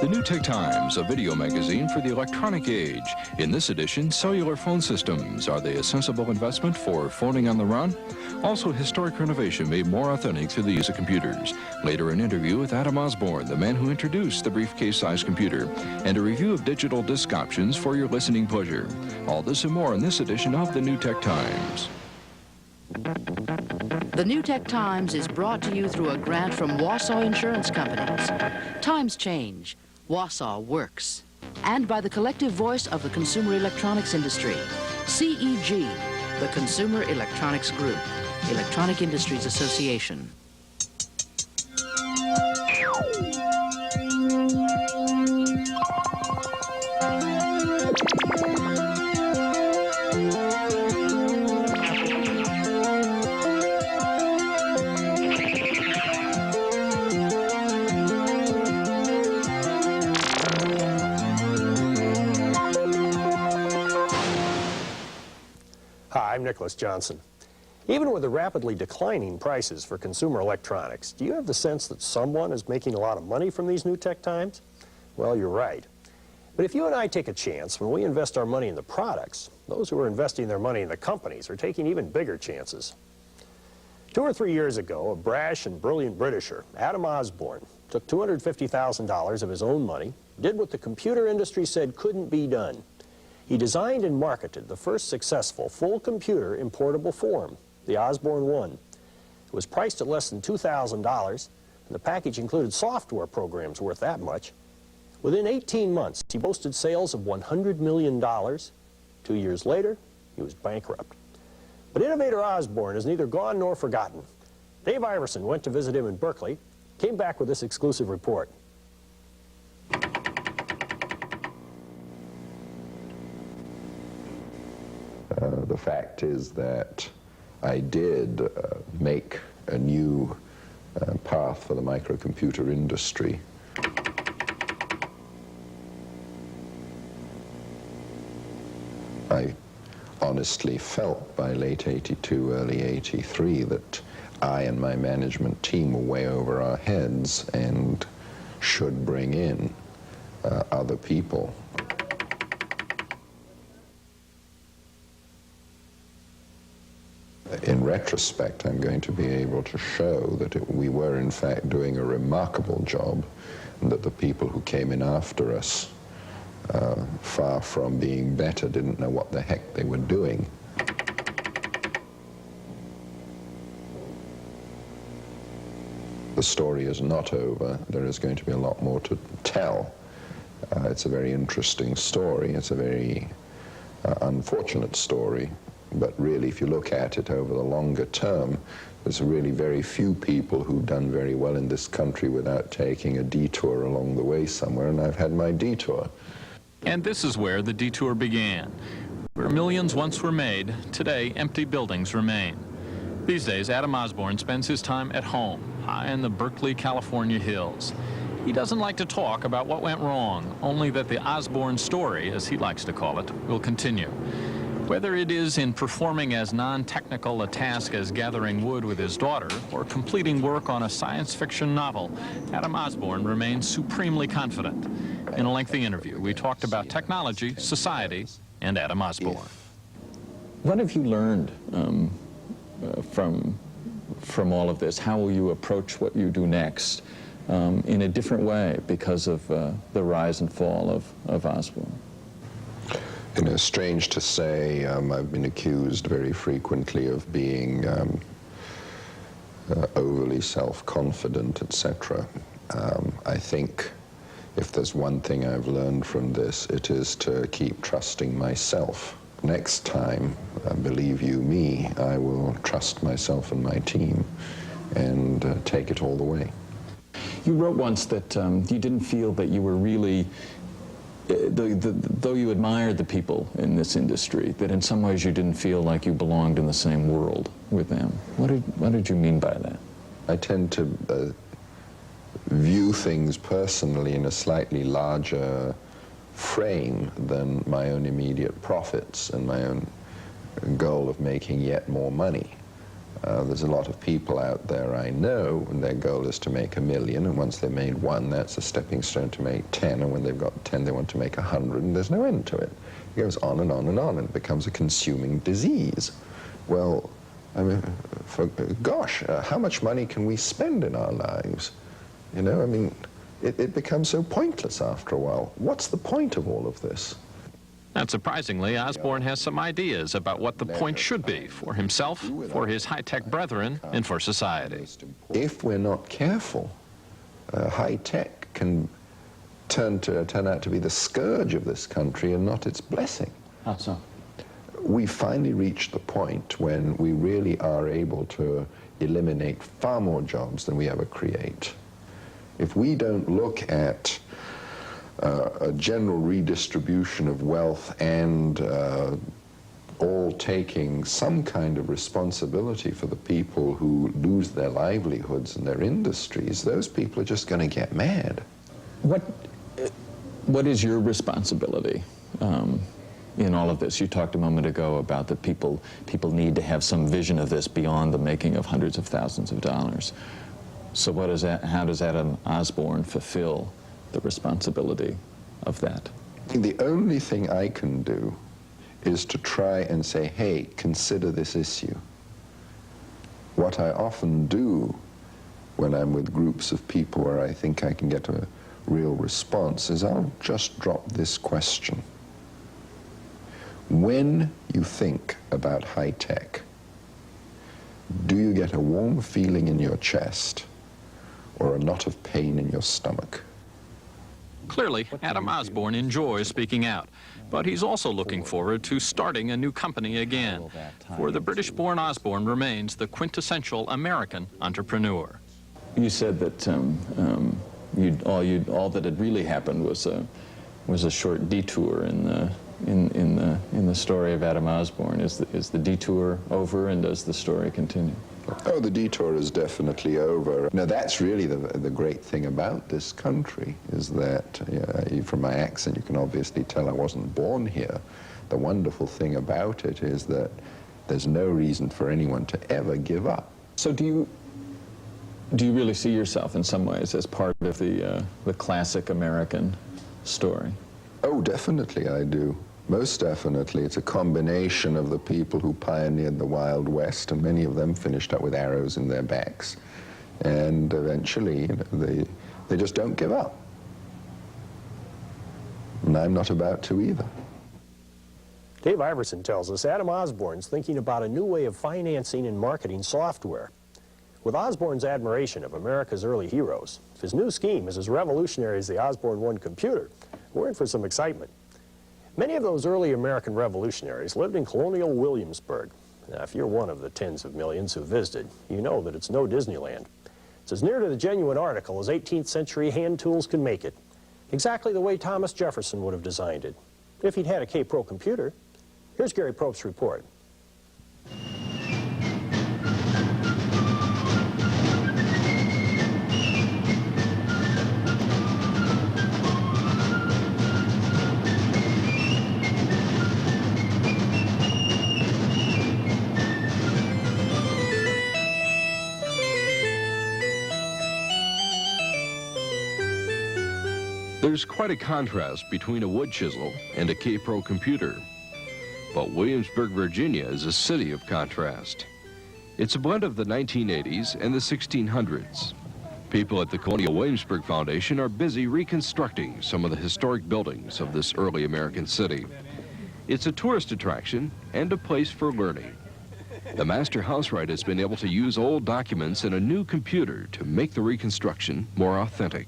The New Tech Times, a video magazine for the electronic age. In this edition, cellular phone systems. Are they a sensible investment for phoning on the run? Also, historic renovation made more authentic through the use of computers. Later, an interview with Adam Obsorne, the man who introduced the briefcase-sized computer, and a review of digital disc options for your listening pleasure. All this and more in this edition of the New Tech Times. The New Tech Times is brought to you through a grant from Wausau Insurance Companies. Times change. Wausau works. And by the collective voice of the consumer electronics industry, CEG, the Consumer Electronics Group, Electronic Industries Association. Hi, I'm Nicholas Johnson. Even with the rapidly declining prices for consumer electronics, do you have the sense that someone is making a lot of money from these new tech times? Well, you're right. But if you and I take a chance when we invest our money in the products, those who are investing their money in the companies are taking even bigger chances. 2 or 3 years ago, a brash and brilliant Britisher, Adam Obsorne, took $250,000 of his own money, did what the computer industry said couldn't be done. He designed and marketed the first successful full computer in portable form, the Osborne 1. It was priced at less than $2,000, and the package included software programs worth that much. Within 18 months, he boasted sales of $100 million. 2 years later, he was bankrupt. But innovator Osborne is neither gone nor forgotten. Dave Iverson went to visit him in Berkeley, came back with this exclusive report. The fact is that I did make a new path for the microcomputer industry. I honestly felt by late '82, early '83 that I and my management team were way over our heads and should bring in other people. In retrospect, I'm going to be able to show that we were, in fact, doing a remarkable job, and that the people who came in after us, far from being better, didn't know what the heck they were doing. The story is not over. There is going to be a lot more to tell. It's a very interesting story. It's a very unfortunate story. But really, if you look at it over the longer term, there's really very few people who've done very well in this country without taking a detour along the way somewhere, and I've had my detour. And this is where the detour began. Where millions once were made, today empty buildings remain. These days, Adam Obsorne spends his time at home, high in the Berkeley, California hills. He doesn't like to talk about what went wrong, only that the Osborne story, as he likes to call it, will continue. Whether it is in performing as non-technical a task as gathering wood with his daughter or completing work on a science fiction novel, Adam Obsorne remains supremely confident. In a lengthy interview, we talked about technology, society, and Adam Obsorne. What have you learned from all of this? How will you approach what you do next in a different way because of the rise and fall of Osborne? You know, strange to say, I've been accused very frequently of being overly self-confident, etc. I think if there's one thing I've learned from this, it is to keep trusting myself. Next time, believe you me, I will trust myself and my team and take it all the way. You wrote once that you didn't feel that you were really, though you admired the people in this industry, that in some ways you didn't feel like you belonged in the same world with them. What did you mean by that? I tend to view things personally in a slightly larger frame than my own immediate profits and my own goal of making yet more money. There's a lot of people out there I know, and their goal is to make $1 million, and once they've made 1, that's a stepping stone to make 10, and when they've got 10, they want to make 100, and there's no end to it. It goes on and on and on, and it becomes a consuming disease. Well, I mean, gosh, how much money can we spend in our lives? You know, I mean, it becomes so pointless after a while. What's the point of all of this? Not surprisingly, Osborne has some ideas about what the point should be for himself, for his high-tech brethren, and for society. If we're not careful, high-tech can turn out to be the scourge of this country and not its blessing. How so? We finally reached the point when we really are able to eliminate far more jobs than we ever create. If we don't look at a general redistribution of wealth and all taking some kind of responsibility for the people who lose their livelihoods and their industries, those people are just going to get mad. What is your responsibility in all of this? You talked a moment ago about that people need to have some vision of this beyond the making of hundreds of thousands of dollars. So how does Adam Obsorne fulfill the responsibility of that? The only thing I can do is to try and say, hey, consider this issue. What I often do when I'm with groups of people where I think I can get a real response is I'll just drop this question. When you think about high tech, do you get a warm feeling in your chest or a knot of pain in your stomach? Clearly, Adam Obsorne enjoys speaking out, but he's also looking forward to starting a new company again. For the British-born Osborne remains the quintessential American entrepreneur. You said that all that had really happened was a short detour in the story of Adam Obsorne. Is the detour over, and does the story continue? Oh, the detour is definitely over. Now, that's really the great thing about this country, is that, from my accent, you can obviously tell I wasn't born here. The wonderful thing about it is that there's no reason for anyone to ever give up. So do you really see yourself in some ways as part of the classic American story? Oh, definitely I do. Most definitely. It's a combination of the people who pioneered the Wild West, and many of them finished up with arrows in their backs. And eventually, they just don't give up. And I'm not about to either. Dave Iverson tells us Adam Osborne's thinking about a new way of financing and marketing software. With Osborne's admiration of America's early heroes, if his new scheme is as revolutionary as the Osborne 1 computer, we're in for some excitement. Many of those early American revolutionaries lived in colonial Williamsburg. Now, if you're one of the tens of millions who visited, you know that it's no Disneyland. It's as near to the genuine article as 18th century hand tools can make it. Exactly the way Thomas Jefferson would have designed it, if he'd had a K-Pro computer. Here's Gary Probst's report. There's quite a contrast between a wood chisel and a K-Pro computer. But Williamsburg, Virginia is a city of contrast. It's a blend of the 1980s and the 1600s. People at the Colonial Williamsburg Foundation are busy reconstructing some of the historic buildings of this early American city. It's a tourist attraction and a place for learning. The master housewright has been able to use old documents and a new computer to make the reconstruction more authentic.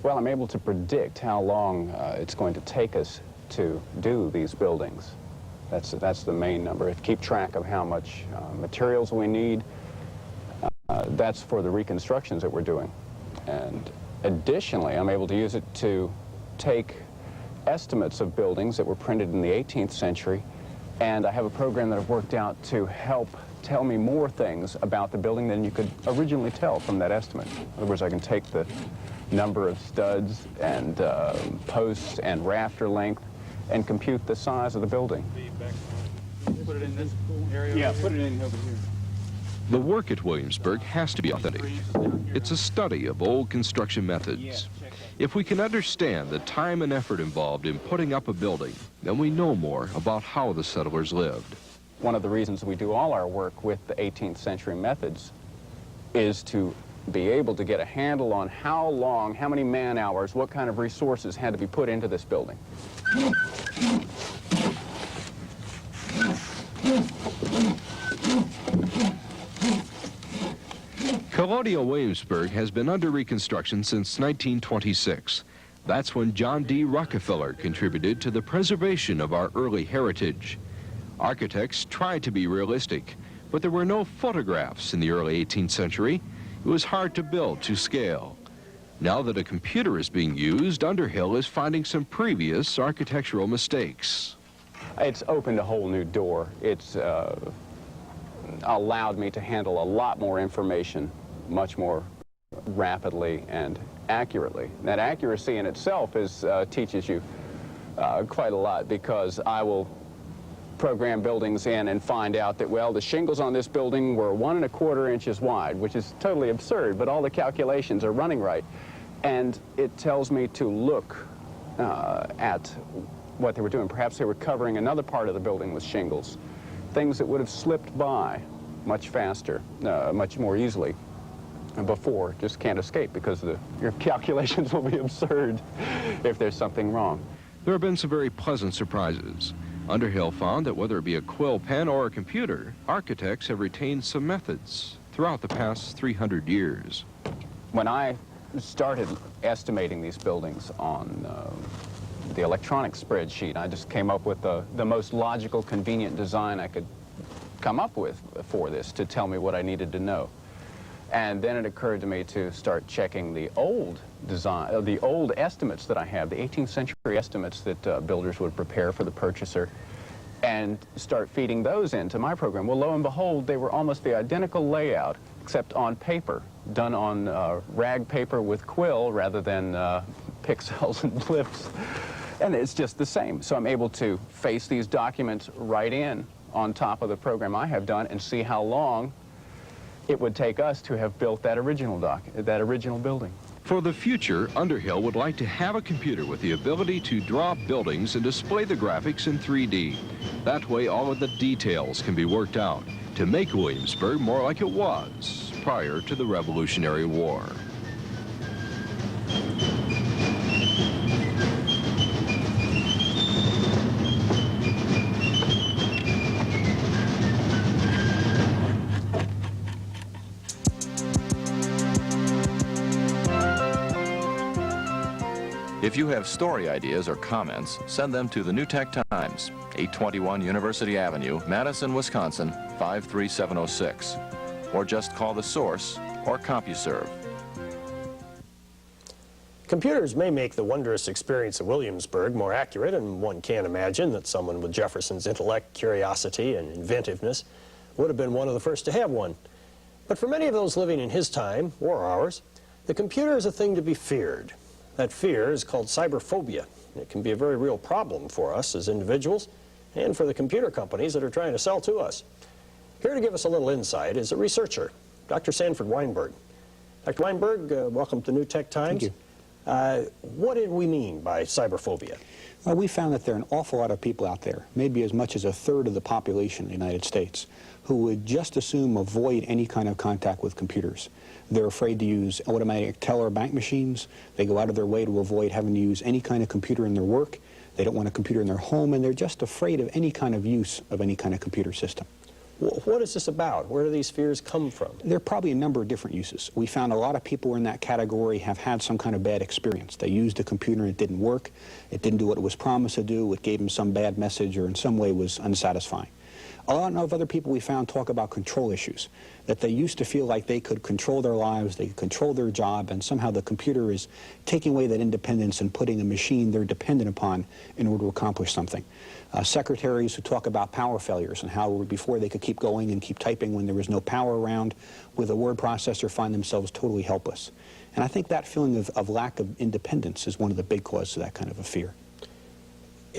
Well, I'm able to predict how long it's going to take us to do these buildings. That's the main number. Keep track of how much materials we need. That's for the reconstructions that we're doing. And additionally, I'm able to use it to take estimates of buildings that were printed in the 18th century, and I have a program that I've worked out to help tell me more things about the building than you could originally tell from that estimate. In other words, I can take the number of studs and posts and rafter length and compute the size of the building. Put it in this area? Yeah, put it in over here. The work at Williamsburg has to be authentic. It's a study of old construction methods. If we can understand the time and effort involved in putting up a building, then we know more about how the settlers lived. One of the reasons we do all our work with the 18th century methods is to be able to get a handle on how long, how many man-hours, what kind of resources had to be put into this building. Colonial Williamsburg has been under reconstruction since 1926. That's when John D. Rockefeller contributed to the preservation of our early heritage. Architects tried to be realistic, but there were no photographs in the early 18th century. It was hard to build to scale. Now that a computer is being used, Underhill is finding some previous architectural mistakes. It's opened a whole new door. It's allowed me to handle a lot more information much more rapidly and accurately. That accuracy in itself teaches you quite a lot, because I will program buildings in and find out that, well, the shingles on this building were 1 1/4 inches wide, which is totally absurd, but all the calculations are running right. And it tells me to look at what they were doing. Perhaps they were covering another part of the building with shingles. Things that would have slipped by much faster, much more easily before, just can't escape, because your calculations will be absurd if there's something wrong. There have been some very pleasant surprises. Underhill found that whether it be a quill pen or a computer, architects have retained some methods throughout the past 300 years. When I started estimating these buildings on the electronic spreadsheet, I just came up with the most logical, convenient design I could come up with for this to tell me what I needed to know. And then it occurred to me to start checking the old design, the old estimates that I have, the 18th century estimates that builders would prepare for the purchaser, and start feeding those into my program. Well, lo and behold, they were almost the identical layout, except on paper, done on rag paper with quill rather than pixels and blips. And it's just the same. So I'm able to face these documents right in on top of the program I have done and see how long it would take us to have built that original building. For the future, Underhill would like to have a computer with the ability to draw buildings and display the graphics in 3D. That way, all of the details can be worked out to make Williamsburg more like it was prior to the Revolutionary War. If you have story ideas or comments, send them to the New Tech Times, 821 University Avenue, Madison, Wisconsin, 53706. Or just call the source or CompuServe. Computers may make the wondrous experience of Williamsburg more accurate, and one can't imagine that someone with Jefferson's intellect, curiosity, and inventiveness would have been one of the first to have one. But for many of those living in his time, or ours, the computer is a thing to be feared. That fear is called cyberphobia. It can be a very real problem for us as individuals and for the computer companies that are trying to sell to us. Here to give us a little insight is a researcher, Dr. Sanford Weinberg. Dr. Weinberg, welcome to New Tech Times. Thank you. What did we mean by cyberphobia? Well, we found that there are an awful lot of people out there, maybe as much as 1/3 of the population in the United States, who would just assume avoid any kind of contact with computers. They're afraid to use automatic teller bank machines. They go out of their way to avoid having to use any kind of computer in their work. They don't want a computer in their home, and they're just afraid of any kind of use of any kind of computer system. What is this about? Where do these fears come from? There are probably a number of different uses. We found a lot of people in that category have had some kind of bad experience. They used a computer and it didn't work. It didn't do what it was promised to do. It gave them some bad message or in some way was unsatisfying. A lot of other people we found talk about control issues, that they used to feel like they could control their lives, they could control their job, and somehow the computer is taking away that independence and putting a machine they're dependent upon in order to accomplish something. Secretaries who talk about power failures and how before they could keep going and keep typing when there was no power around with a word processor find themselves totally helpless. And I think that feeling of lack of independence is one of the big causes of that kind of a fear.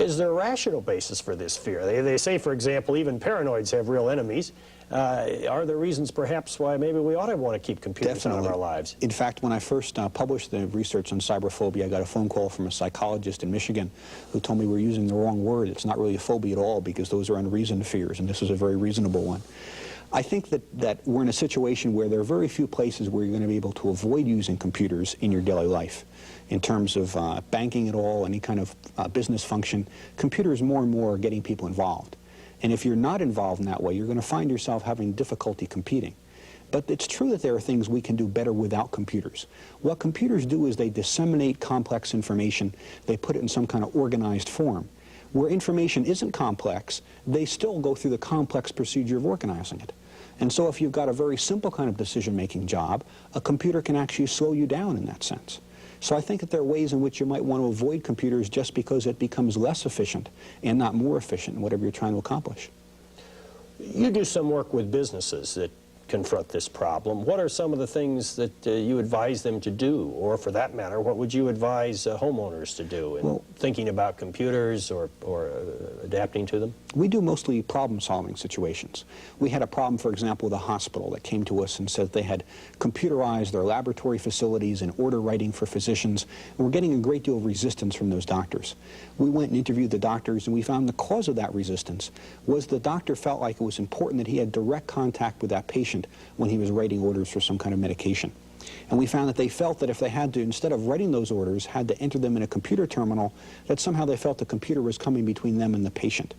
Is there a rational basis for this fear? They say, for example, even paranoids have real enemies. Are there reasons perhaps why maybe we ought to want to keep computers out of our lives? In fact, when I first published the research on cyberphobia, I got a phone call from a psychologist in Michigan who told me we're using the wrong word. It's not really a phobia at all, because those are unreasoned fears, and this is a very reasonable one. I think that we're in a situation where there are very few places where you're going to be able to avoid using computers in your daily life. In terms of banking at all, any kind of business function, computers more and more are getting people involved. And if you're not involved in that way, you're going to find yourself having difficulty competing. But it's true that there are things we can do better without computers. What computers do is they disseminate complex information. They put it in some kind of organized form. Where information isn't complex, they still go through the complex procedure of organizing it. And so if you've got a very simple kind of decision-making job, a computer can actually slow you down in that sense. So I think that there are ways in which you might want to avoid computers just because it becomes less efficient and not more efficient in whatever you're trying to accomplish. You do some work with businesses that confront this problem. What are some of the things that you advise them to do? Or for that matter, what would you advise homeowners to do in thinking about computers or adapting to them? We do mostly problem-solving situations. We had a problem, for example, with a hospital that came to us and said they had computerized their laboratory facilities and order writing for physicians, and we're getting a great deal of resistance from those doctors. We went and interviewed the doctors, and we found the cause of that resistance was the doctor felt like it was important that he had direct contact with that patient when he was writing orders for some kind of medication. And we found that they felt that if they had to, instead of writing those orders, had to enter them in a computer terminal, that somehow they felt the computer was coming between them and the patient.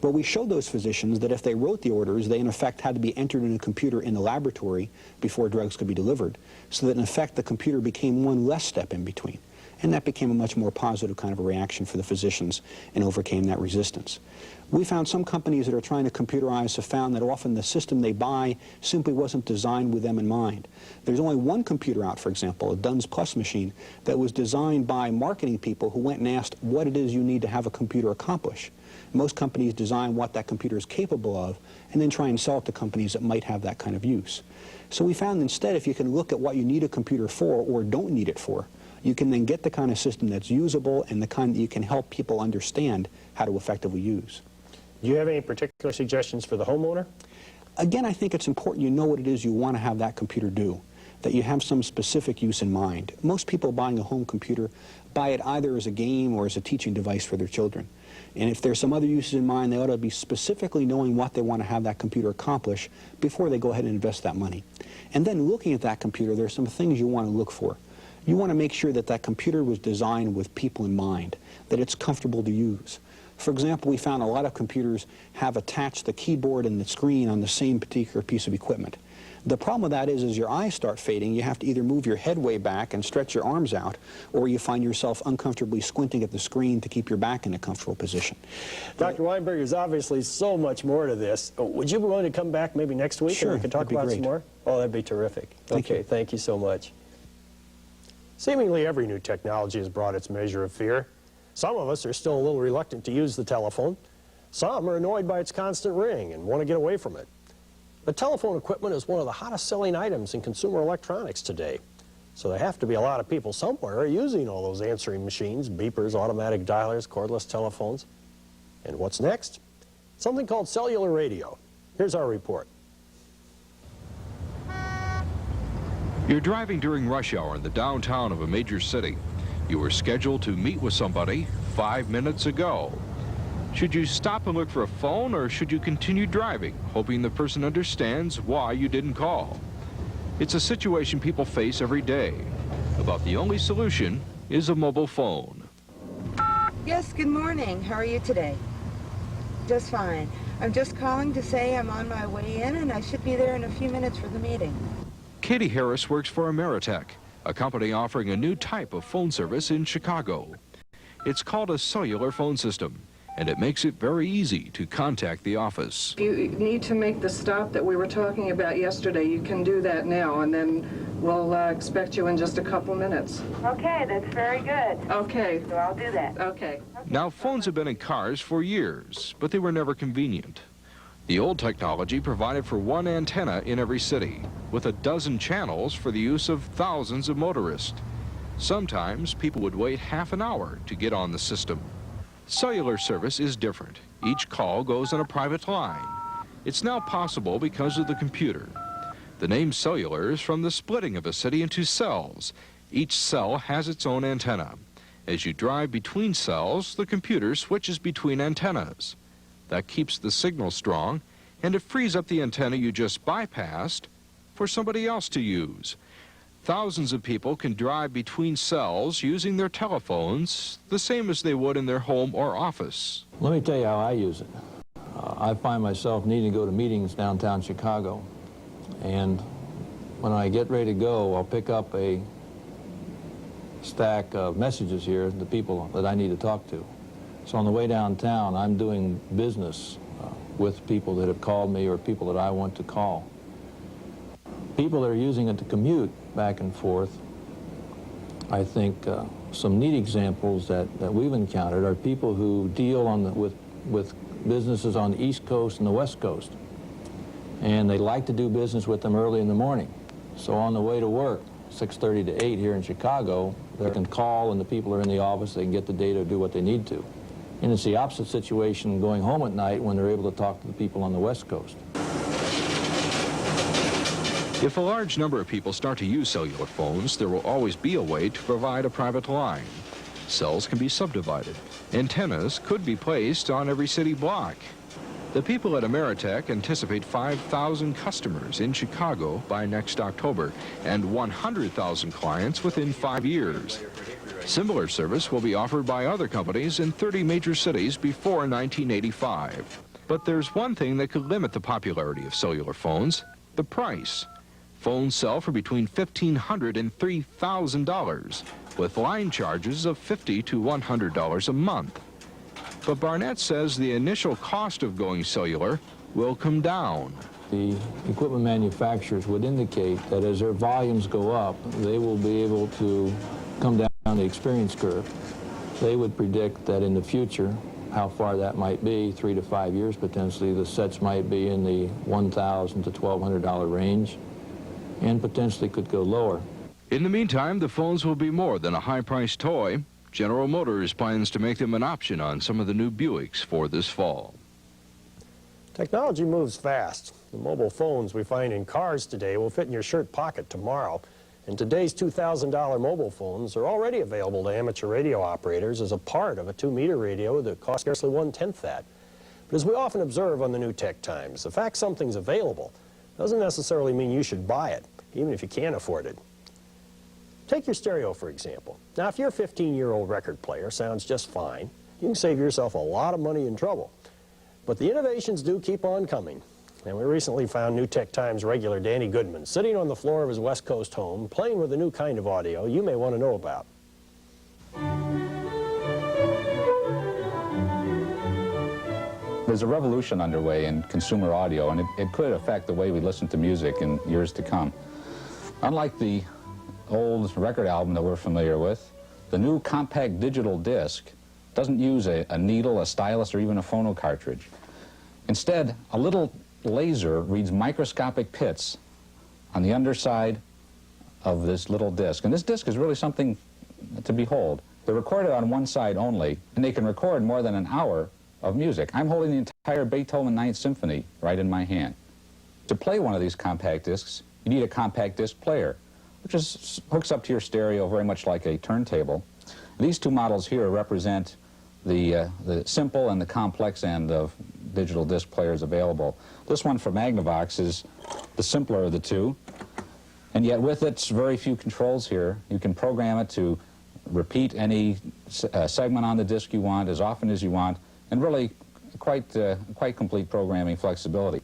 Well, we showed those physicians that if they wrote the orders, they in effect had to be entered in a computer in the laboratory before drugs could be delivered, so that in effect the computer became one less step in between. And that became a much more positive kind of a reaction for the physicians and overcame that resistance. We found some companies that are trying to computerize have found that often the system they buy simply wasn't designed with them in mind. There's only one computer out, for example, a Duns Plus machine, that was designed by marketing people who went and asked what it is you need to have a computer accomplish. Most companies design what that computer is capable of and then try and sell it to companies that might have that kind of use. So we found instead if you can look at what you need a computer for or don't need it for, you can then get the kind of system that's usable and the kind that you can help people understand how to effectively use. Do you have any particular suggestions for the homeowner? Again, I think it's important you know what it is you want to have that computer do, that you have some specific use in mind. Most people buying a home computer buy it either as a game or as a teaching device for their children. And if there's some other uses in mind, they ought to be specifically knowing what they want to have that computer accomplish before they go ahead and invest that money. And then looking at that computer, there's some things you want to look for. You want to make sure that that computer was designed with people in mind, that it's comfortable to use. For example, we found a lot of computers have attached the keyboard and the screen on the same particular piece of equipment. The problem with that is as your eyes start fading, you have to either move your head way back and stretch your arms out, or you find yourself uncomfortably squinting at the screen to keep your back in a comfortable position. Dr. Weinberg, there's obviously so much more to this. Would you be willing to come back maybe next week Sure, and we can talk that'd be about great. some more? Oh, that'd be terrific. Thank you. Thank you so much. Seemingly every new technology has brought its measure of fear. Some of us are still a little reluctant to use the telephone. Some are annoyed by its constant ring and want to get away from it. But telephone equipment is one of the hottest selling items in consumer electronics today. So there have to be a lot of people somewhere using all those answering machines, beepers, automatic dialers, cordless telephones. And what's next? Something called cellular radio. Here's our report. You're driving during rush hour in the downtown of a major city. You were scheduled to meet with somebody 5 minutes ago. Should you stop and look for a phone, or should you continue driving, hoping the person understands why you didn't call? It's a situation people face every day. About the only solution is a mobile phone. Yes, good morning. How are you today? Just fine. I'm just calling to say I'm on my way in and I should be there in a few minutes for the meeting. Katie Harris works for Ameritech, a company offering a new type of phone service in Chicago. It's called a cellular phone system, and it makes it very easy to contact the office. If you need to make the stop that we were talking about yesterday, you can do that now, and then we'll expect you in just a couple minutes. Okay, that's very good. Okay. So I'll do that. Okay. Now, phones have been in cars for years, but they were never convenient. The old technology provided for one antenna in every city, with a dozen channels for the use of thousands of motorists. Sometimes people would wait half an hour to get on the system. Cellular service is different. Each call goes on a private line. It's now possible because of the computer. The name cellular is from the splitting of a city into cells. Each cell has its own antenna. As you drive between cells, the computer switches between antennas. That keeps the signal strong, and it frees up the antenna you just bypassed for somebody else to use. Thousands of people can drive between cells using their telephones the same as they would in their home or office. Let me tell you how I use it. I find myself needing to go to meetings downtown Chicago, and when I get ready to go, I'll pick up a stack of messages here, the people that I need to talk to. So on the way downtown, I'm doing business with people that have called me or people that I want to call. People that are using it to commute back and forth, I think some neat examples that we've encountered are people who deal with businesses on the East Coast and the West Coast. And they like to do business with them early in the morning. So on the way to work, 6:30 to 8 here in Chicago, they can call and the people are in the office, they can get the data, do what they need to. And it's the opposite situation going home at night when they're able to talk to the people on the West Coast. If a large number of people start to use cellular phones, there will always be a way to provide a private line. Cells can be subdivided. Antennas could be placed on every city block. The people at Ameritech anticipate 5,000 customers in Chicago by next October and 100,000 clients within 5 years. Similar service will be offered by other companies in 30 major cities before 1985. But there's one thing that could limit the popularity of cellular phones: the price. Phones sell for between $1,500 and $3,000, with line charges of $50 to $100 a month. But Barnett says the initial cost of going cellular will come down. The equipment manufacturers would indicate that as their volumes go up, they will be able to come down the experience curve. They would predict that in the future, how far that might be, 3 to 5 years potentially, the sets might be in the $1,000 to $1,200 range, and potentially could go lower. In the meantime, the phones will be more than a high-priced toy. General Motors plans to make them an option on some of the new Buicks for this fall. Technology moves fast. The mobile phones we find in cars today will fit in your shirt pocket tomorrow. And today's $2,000 mobile phones are already available to amateur radio operators as a part of a 2-meter radio that costs scarcely 1/10 that. But as we often observe on the New Tech Times, the fact something's available doesn't necessarily mean you should buy it, even if you can't afford it. Take your stereo, for example. Now, if your 15-year-old record player sounds just fine, you can save yourself a lot of money and trouble. But the innovations do keep on coming. And we recently found New Tech Times regular Danny Goodman sitting on the floor of his West Coast home, playing with a new kind of audio you may want to know about. There's a revolution underway in consumer audio, and it could affect the way we listen to music in years to come. Unlike the old record album that we're familiar with, the new compact digital disc doesn't use a needle, a stylus, or even a phono cartridge. Instead, a little laser reads microscopic pits on the underside of this little disc. And this disc is really something to behold. They're recorded on one side only, and they can record more than an hour of music. I'm holding the entire Beethoven Ninth Symphony right in my hand. To play one of these compact discs, you need a compact disc player, which hooks up to your stereo very much like a turntable. These two models here represent the simple and the complex end of digital disc players available. This one from Magnavox is the simpler of the two, and yet with its very few controls here, you can program it to repeat any segment on the disc you want as often as you want, and really quite complete programming flexibility.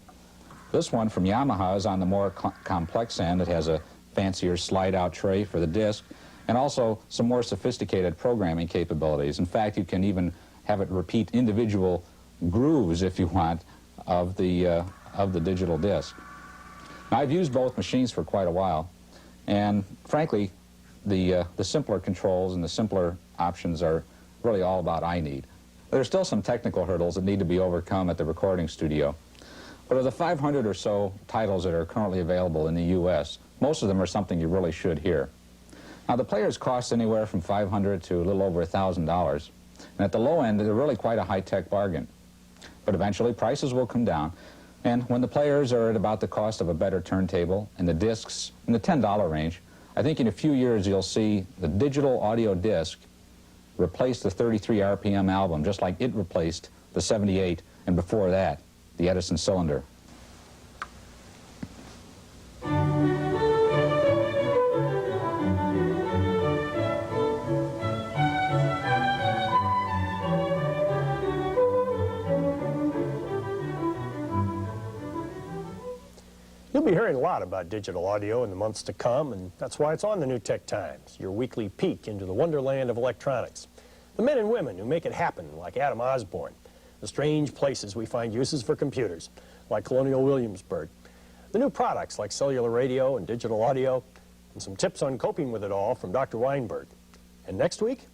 This one from Yamaha is on the more complex end. It has a fancier slide-out tray for the disc, and also some more sophisticated programming capabilities. In fact, you can even have it repeat individual grooves, if you want, of the digital disc. Now, I've used both machines for quite a while, and frankly, the simpler controls and the simpler options are really all about eye need. There are still some technical hurdles that need to be overcome at the recording studio. But of the 500 or so titles that are currently available in the U.S., most of them are something you really should hear. Now, the players cost anywhere from $500 to a little over $1,000. And at the low end, they're really quite a high-tech bargain. But eventually, prices will come down. And when the players are at about the cost of a better turntable and the discs in the $10 range, I think in a few years you'll see the digital audio disc replace the 33 RPM album, just like it replaced the 78, and before that, the Edison cylinder. You'll be hearing a lot about digital audio in the months to come, and that's why it's on the New Tech Times, your weekly peek into the wonderland of electronics. The men and women who make it happen, like Adam Obsorne. The strange places we find uses for computers, like Colonial Williamsburg. The new products, like cellular radio and digital audio, and some tips on coping with it all from Dr. Weinberg. And next week?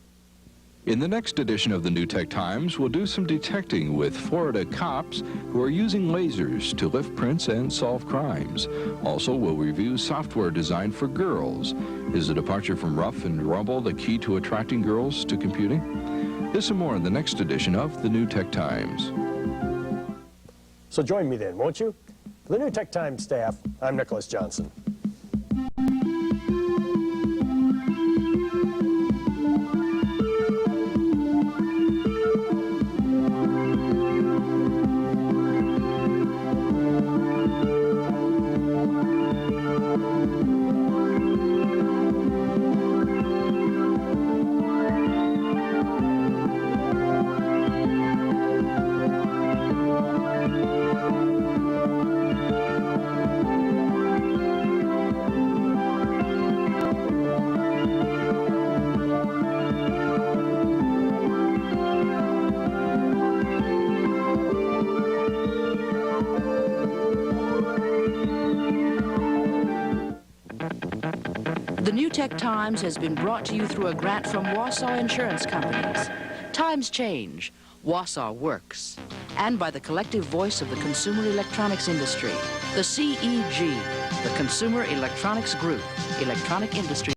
In the next edition of the New Tech Times, we'll do some detecting with Florida cops who are using lasers to lift prints and solve crimes. Also, we'll review software designed for girls. Is a departure from rough and rumble the key to attracting girls to computing? This and more in the next edition of the New Tech Times. So join me then, won't you? For the New Tech Times staff, I'm Nicholas Johnson. The New Tech Times has been brought to you through a grant from Wausau Insurance Companies. Times change, Wausau works. And by the collective voice of the consumer electronics industry, the CEG, the Consumer Electronics Group, Electronic Industry.